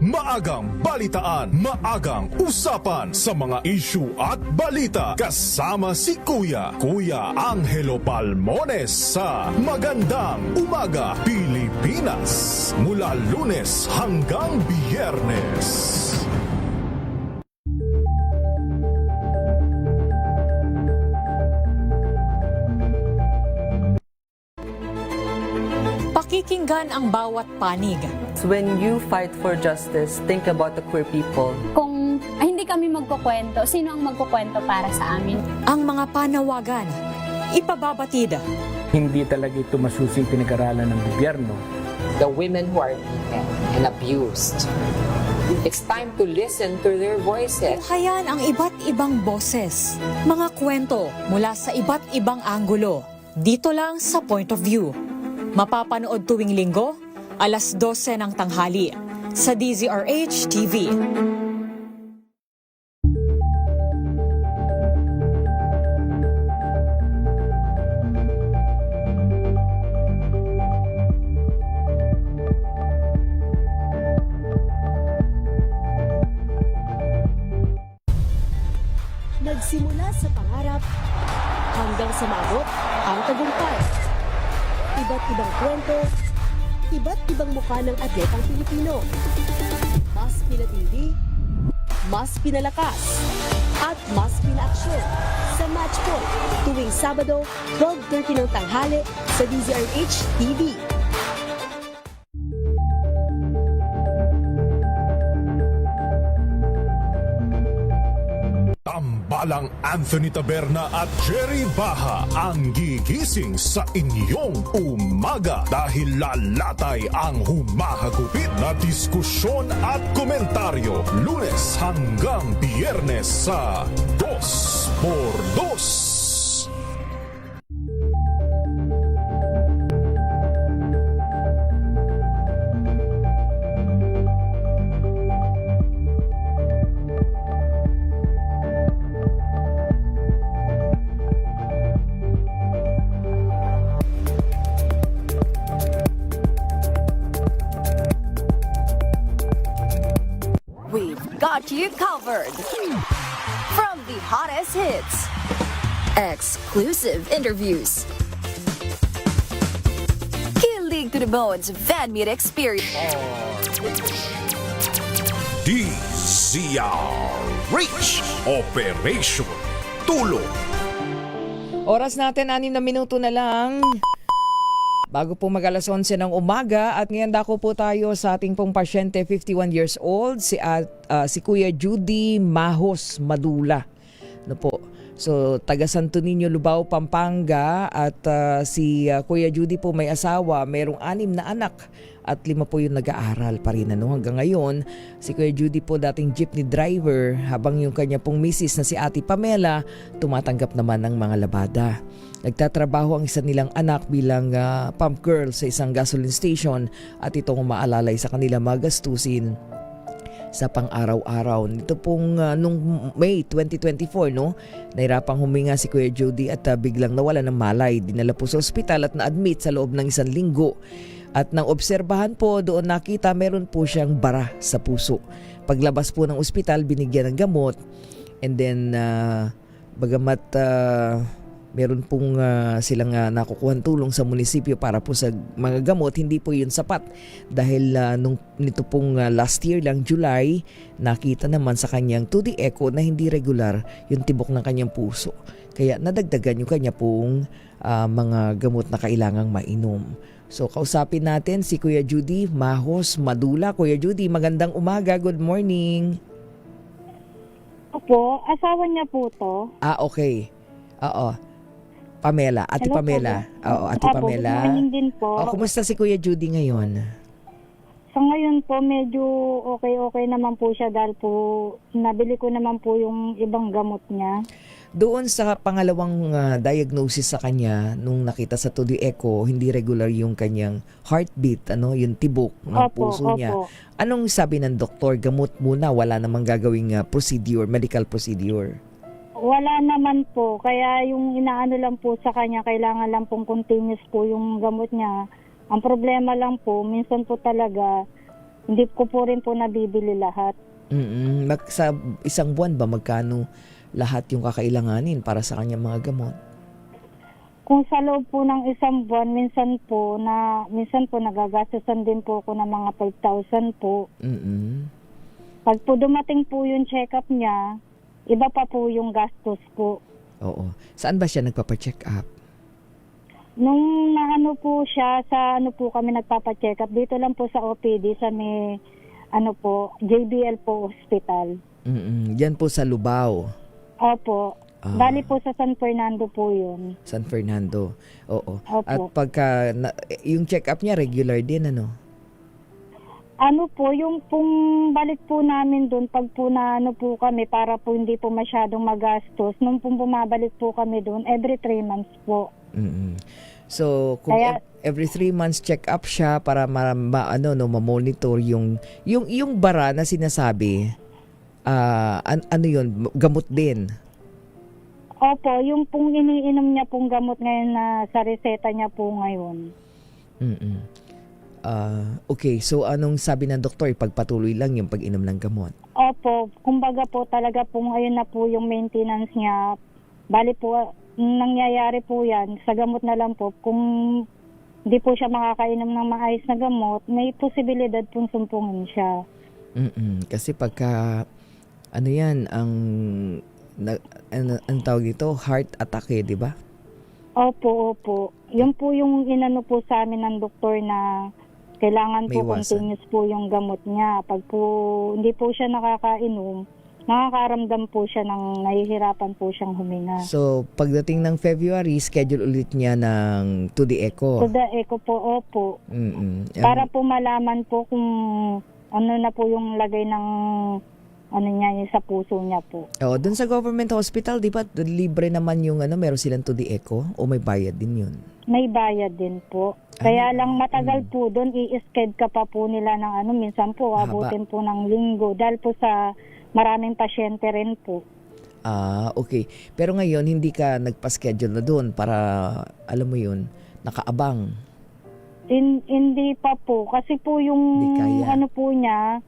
Maagang balitaan, maagang usapan sa mga issue at balita kasama si Kuya Angelo Palmones sa Magandang Umaga Pilipinas mula Lunes hanggang Biyernes. Pakikinggan ang bawat panig. When you fight for justice, think about the queer people. Kung hindi kami magkukwento, sino ang magkukwento para sa amin? Ang mga panawagan, ipababatid. Hindi talaga ito masusing pinag-aralan ng gobyerno. The women who are beaten and abused. It's time to listen to their voices. Tunghayan ang iba't ibang boses, mga kwento mula sa iba't ibang anggulo. Dito lang sa Point of View. Mapapanood tuwing linggo, alas 12 ng tanghali sa DZRH TV. Nagsimula sa pangarap hanggang sa maabot ang tagumpay. Iba't ibang kwento, iba't ibang mukha ng atletang Pilipino. Mas pinatindi, mas pinalakas, at mas pinaaksyon sa Match Point tuwing Sabado, 12:30 ng tanghali sa DZRH TV. Tambalang Anthony Taberna at Jerry Baha ang gigising sa inyong umaga dahil lalatay ang humahagupit na diskusyon at komentaryo Lunes hanggang Biyernes sa 2x2. Got you covered. From the hottest hits, exclusive interviews, kilig to the bones fan meet experience, DZRH Operation Tulong. Oras natin, 6 na minuto na lang. Bago po mag-alas 11 ng umaga at ngayon dako po tayo sa ating pong pasyente, 51 years old, si Kuya Judy Mahos Madula. No po. So, taga Santo Niño, Lubao, Pampanga at si Kuya Judy po may asawa, mayroong 6 na anak at 5 po yung nag-aaral pa rin. Hanggang ngayon, si Kuya Judy po dating jeepney driver habang yung kanya pong misis na si Ate Pamela tumatanggap naman ng mga labada. Nagtatrabaho ang isa nilang anak bilang pump girl sa isang gasoline station at itong umaalalay sa kanila magastusin sa pang-araw-araw. Ito pong nung May 2024, no? Nahirapang huminga si Kuya Judy at biglang nawala ng malay. Dinala po sa ospital at na-admit sa loob ng 1 linggo. At nang obserbahan po, doon nakita meron po siyang bara sa puso. Paglabas po ng ospital, binigyan ng gamot. And then, bagamat meron pong silang nakukuhan tulong sa munisipyo para po sa mga gamot, hindi po yun sapat. Dahil nito pong last year lang, July, nakita naman sa kanyang 2D echo na hindi regular yung tibok ng kanyang puso. Kaya nadagdagan yung kanya pong mga gamot na kailangang mainom. So kausapin natin si Kuya Judy Mahos Madula. Kuya Judy, magandang umaga. Good morning. Opo, asawa niya po to. Okay. Oo. Pamela, Ate Hello, Pamela. Oo, Ate Opo, Pamela. good morning din po. Kumusta si Kuya Judy ngayon? Sa ngayon po, medyo okay naman po siya dahil po nabili ko naman po yung ibang gamot niya. Doon sa pangalawang diagnosis sa kanya, nung nakita sa 2D echo, hindi regular yung kanyang heartbeat, yung tibok ng puso niya. Anong sabi ng doktor? Gamot muna, wala namang gagawing procedure, medical procedure? Wala naman po. Kaya yung inaano lang po sa kanya, kailangan lang pong continuous po yung gamot niya. Ang problema lang po, minsan po talaga, hindi ko po rin po nabibili lahat. Sa isang buwan ba, magkano lahat yung kakailanganin para sa kanyang mga gamot? Kung sa loob po ng isang buwan, minsan po nagagastusan din po ako ng mga 5,000 po. Pag po dumating po yung check-up niya, iba pa po yung gastos po. Oo. Saan ba siya nagpapa-check up? Nung naano po siya, sa po kami nagpapa-check up, dito lang po sa OPD, sa may JBL po hospital. Yan po sa Lubao. Opo. Bali po sa San Fernando po yun. San Fernando. Oo. Opo. At pagka yung check-up niya regular din, Yung pong balik po namin doon, pag po po kami, para po hindi po masyadong magastos, nung pong bumabalik po kami doon, every 3 months po. So, kung every 3 months check up siya para ma-monitor yung bara na sinasabi, yun, gamot din. Opo, yung pong iniinom niya pong gamot ngayon na sa reseta niya po ngayon. Okay, so anong sabi ng doktor? Ipagpatuloy lang yung pag-inom ng gamot? Opo, kumbaga po talaga po ngayon na po yung maintenance niya. Bali po, nangyayari po yan, sa gamot na lang po. Kung hindi po siya makakainom ng maayos na gamot, may posibilidad pong sumpungin siya. Kasi pagka, ang tawag dito, heart attack di ba? Opo. Yun po yung inano po sa amin ng doktor na kailangan po continuous po yung gamot niya. Pag po hindi po siya nakakainom, nakakaramdam po siya ng nahihirapan po siyang huminga. So, pagdating ng February, schedule ulit niya ng 2D echo? 2D echo po, opo. Para po malaman po kung ano na po yung lagay ng niya sa puso niya po. Doon sa government hospital, di ba, libre naman yung meron silang 2D echo o may bayad din yun? May bayad din po. Kaya lang matagal po doon, i-schedule ka pa po nila ng minsan po, abutin po ng linggo. Dahil po sa maraming pasyente rin po. Okay. Pero ngayon, hindi ka nagpa-schedule na doon para, alam mo yun, nakaabang? Hindi pa po. Kasi po yung po niya,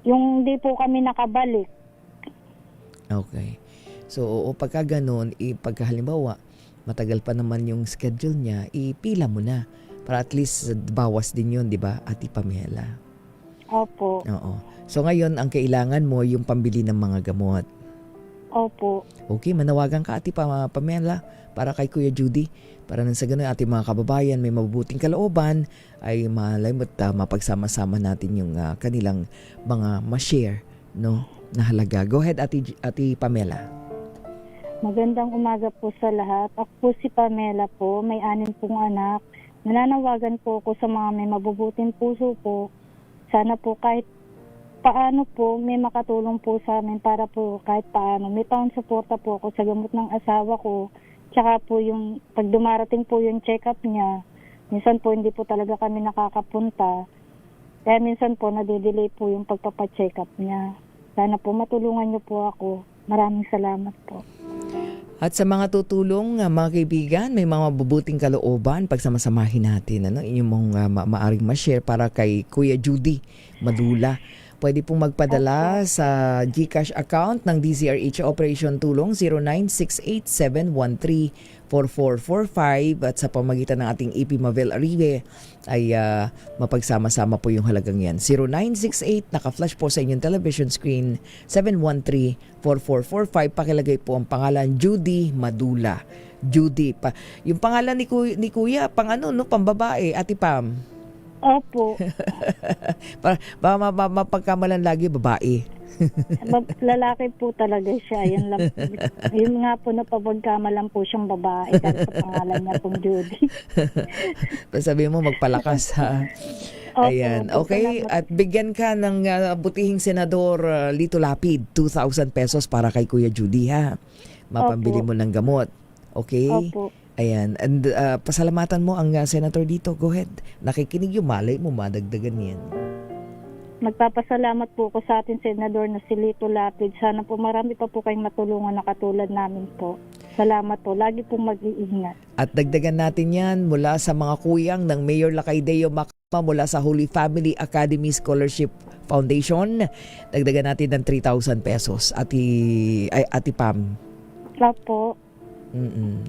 yung hindi po kami nakabalik. Okay. So, pagka ganun, pagka halimbawa, matagal pa naman yung schedule niya, ipila mo na. Para at least bawas din yun, di ba, Ate Pamela? Opo. Oo. So, ngayon, ang kailangan mo yung pambili ng mga gamot. Opo. Okay, manawagan ka, Ate Pamela, para kay Kuya Judy. Para nang sa ganun, ating mga kababayan, may mabubuting kalooban, ay malay mo't mapagsama-sama natin yung kanilang mga ma-share, na halaga. Go ahead, Ate Pamela. Magandang umaga po sa lahat. Ako po si Pamela po, may 6 pong anak. Nananawagan po ako sa mga may mabubuting puso po. Sana po kahit paano po may makatulong po sa amin para po kahit paano. May pang-suporta po ako sa gamot ng asawa ko. Tsaka po yung pag dumarating po yung check-up niya, minsan po hindi po talaga kami nakakapunta. Kaya minsan po nadidelay po yung pagpapacheck-up niya. Sana po matulungan niyo po ako. Maraming salamat po. At sa mga tutulong, mga kaibigan, may mga mabubuting kalooban, pagsamasamahin natin, inyong mong maaring ma-share para kay Kuya Judy Madula. Pwede pong magpadala sa GCash account ng DZRH Operation Tulong 0968-713-4445 at sa pamagitan ng ating EP Mavel Arribe ay mapagsama-sama po yung halagang yan. 0968, naka-flash po sa inyong television screen, 713-4445. Pakilagay po ang pangalan Judy Madula. Judy. Yung pangalan ni Kuya, pambabae, Ate Pam. Opo. Baka mapagkamalan lagi babae. Lalaki po talaga siya. Yun nga po, napapagkamalan po siyang babae kasi sa pangalan niya pong Judy. Sabi mo magpalakas, ha? Ayan, okay. salamat. At bigyan ka ng butihing Senador Lito Lapid, 2,000 pesos para kay Kuya Judy, ha? Mapambili mo ng gamot. Okay? Opo. Ayan. And pasalamatan mo ang Senator dito. Go ahead. Nakikinig yung malay mo, madagdagan yan. Magpapasalamat po ko sa ating senador na si Lito Lapid. Sana po marami pa po kayong matulungan na katulad namin po. Salamat po. Lagi pong mag-iingat. At dagdagan natin yan mula sa mga kuyang ng Mayor Lacaydeo Macama mula sa Holy Family Academy Scholarship Foundation. Dagdagan natin ng 3,000 pesos. Ati Pam. Opo.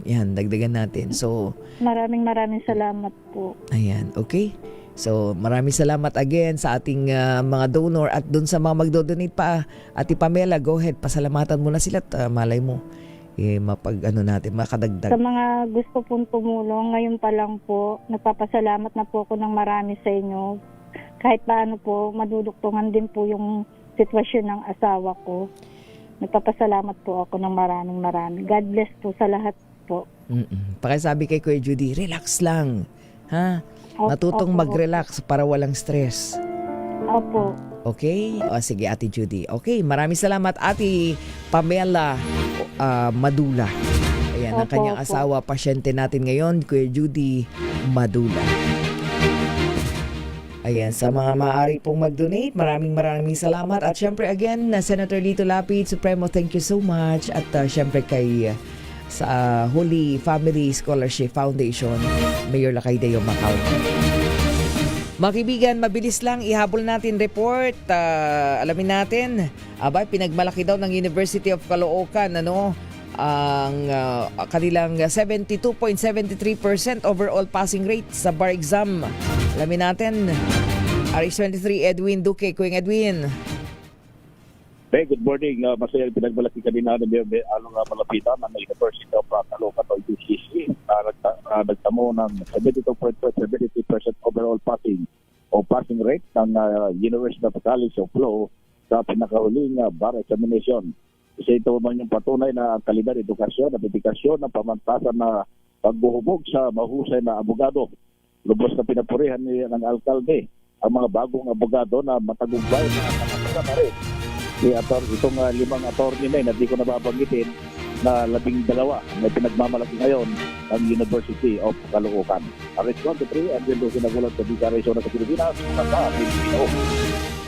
Yan, dagdagan natin. So, Maraming salamat po. ayan, okay? So, maraming salamat again sa ating mga donor at dun sa mga magdodonate pa. Ati Pamela, go ahead, pasalamatan mo na sila at malay mo, makadagdag. Sa mga gusto pong tumulong, ngayon pa lang po, nagpapasalamat na po ako ng marami sa inyo. Kahit paano po, maduduktungan din po yung sitwasyon ng asawa ko. Nagpapasalamat po ako ng maraming. God bless po sa lahat po. Pakisabi kay Kuya Judy, relax lang. Ha? Matutong mag-relax para walang stress. Opo. Okay? O sige, Ate Judy. Okay, maraming salamat, Ate Pamela Madula. Ayan, ang kanyang asawa, pasyente natin ngayon, Kuya Judy Madula. Ayan, sa mga maaari pong mag-donate, maraming salamat. At syempre again, Senator Lito Lapid, Supremo, thank you so much. At syempre kay sa Holy Family Scholarship Foundation, Mayor Lacaydeo Macau. Mga kaibigan, mabilis lang ihabol natin report. Alamin natin, pinagmalaki daw ng University of Caloocan ang kanilang 72.73% overall passing rate sa bar exam. Alamin natin, RH23 Edwin Duque. Kuya Edwin. Hey, good morning. Masaya pinagmalaki kanina ng malapitan ng University of Caloocan o UCC. Nagtamo ng 72.73% overall passing rate ng University of College of Law sa pinakahuling bar examination. Isa ito man yung patunay na kalidad, edukasyon at dedikasyon ng pamantasan na pagbuhubog sa mahusay na abogado. Lubos na pinapurihan ng alkalde ang mga bagong abogado na matagumpay na nakasama na rin. Itong 5 attorney na hindi ko nababanggitin na 12 na pinagmamalaki ngayon ng University of Caloocan. RH23, Edwin Duque nagulat sa Declaration ng Pilipinas sa Pilipino.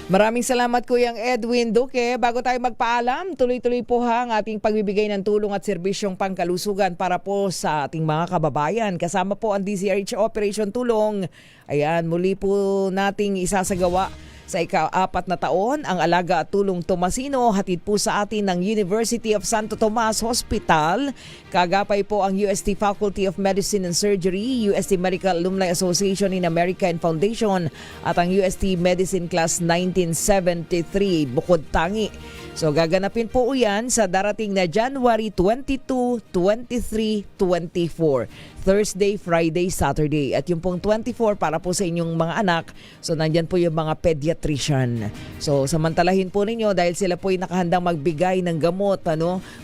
Maraming salamat Kuyang Edwin Duque. Bago tayo magpaalam, tuloy-tuloy po ang ating pagbibigay ng tulong at serbisyong pangkalusugan para po sa ating mga kababayan. Kasama po ang DZRH Operation Tulong. Ayan, muli po nating isasagawa sa ika-4 na taon ang Alaga at Tulong Tomasino, hatid po sa atin ng University of Santo Tomas Hospital. Kagapay po ang UST Faculty of Medicine and Surgery, UST Medical Alumni Association in America and Foundation at ang UST Medicine Class 1973 bukod tangi. So gaganapin po yan sa darating na January 22, 23, 24. Thursday, Friday, Saturday. At yung pong 24 para po sa inyong mga anak. So nandyan po yung mga pediatrician. So samantalahin po ninyo dahil sila po ay nakahandang magbigay ng gamot,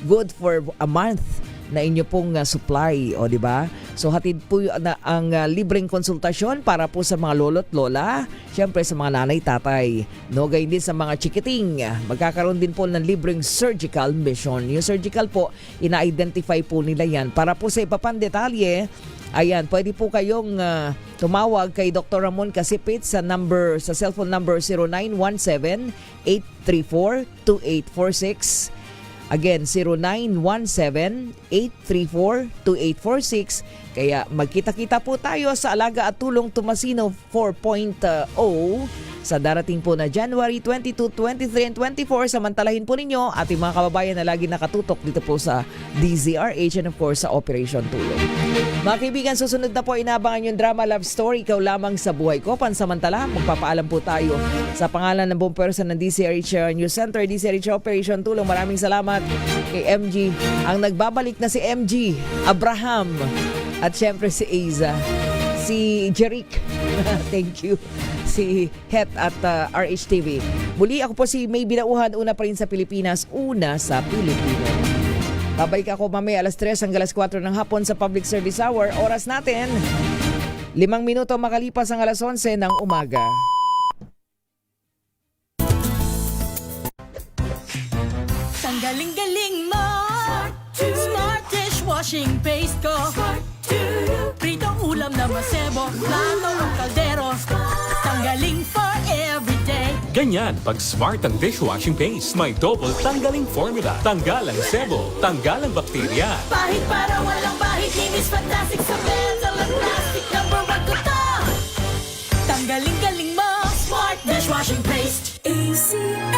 good for a month na inyo pong supply, o di ba? So hatid po na ang libreng konsultasyon para po sa mga lolo't lola, syempre sa mga nanay tatay, gayon din sa mga chikiting. Magkakaroon din po ng libreng surgical mission. Yung surgical po, ina-identify po nila yan. Para po sa iba pang detalye, ayan, pwede po kayong tumawag kay Dr. Ramon Casipit sa cellphone number 0917-834-2846. Again, 0917-834-2846. Kaya magkita-kita po tayo sa Alaga at Tulong Tomasino 4.0 sa darating po na January 22, 23, and 24. Samantalahin po ninyo ating mga kababayan na lagi nakatutok dito po sa DZRH and of course sa Operation Tulong. Mga kaibigan, susunod na po inaabangan yung drama Love Story, Ikaw Lamang sa Buhay Ko. Pansamantala, magpapaalam po tayo sa pangalan ng buong person ng DZRH News Center, DZRH Operation Tulong. Maraming salamat kay MG. Ang nagbabalik na si MG, Abraham, at syempre si Aiza, si Jeric. Thank you. Si Het at RHTV. Muli ako po si May Binauhan, una pa rin sa Pilipinas, una sa Pilipino. Babalik ako mamaya 3:00 hanggang 4:00 ng hapon sa Public Service Hour. Oras natin 5 minuto makalipas ang alas 11 ng umaga. Galing-galing mo Smart dishwashing paste ko Pritong ulam na masebo Plato o kaldero Tanggaling for everyday. Ganyan pag smart ang dishwashing paste. May double tanggaling formula. Tanggal ang sebo, tanggal ang bakterya. Pahit para walang bahit. Linis fantastic sa metal at plastic. Number 1 ko to. Tanggaling-galing mo Smart dishwashing paste. ACA